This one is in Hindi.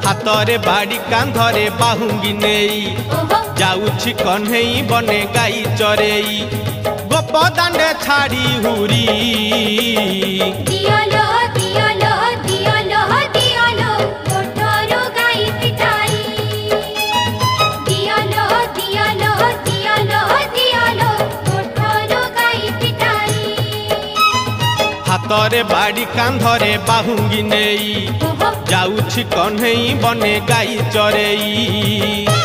हातरे बाड़ी कांधरे बाहुंगी नेई जाउछि कन्हई बने गाई चरेई गोप दांडे छाड़ी हुरी दियालो दियालो दियालो दियालो मोटरो गाई पिटाई दियालो दियालो दियालो दियालो मोटरो गाई पिटाई हातरे बाड़ी कांधरे बाहुंगी नेई जाउछि कन्हई बने गाई चरेई।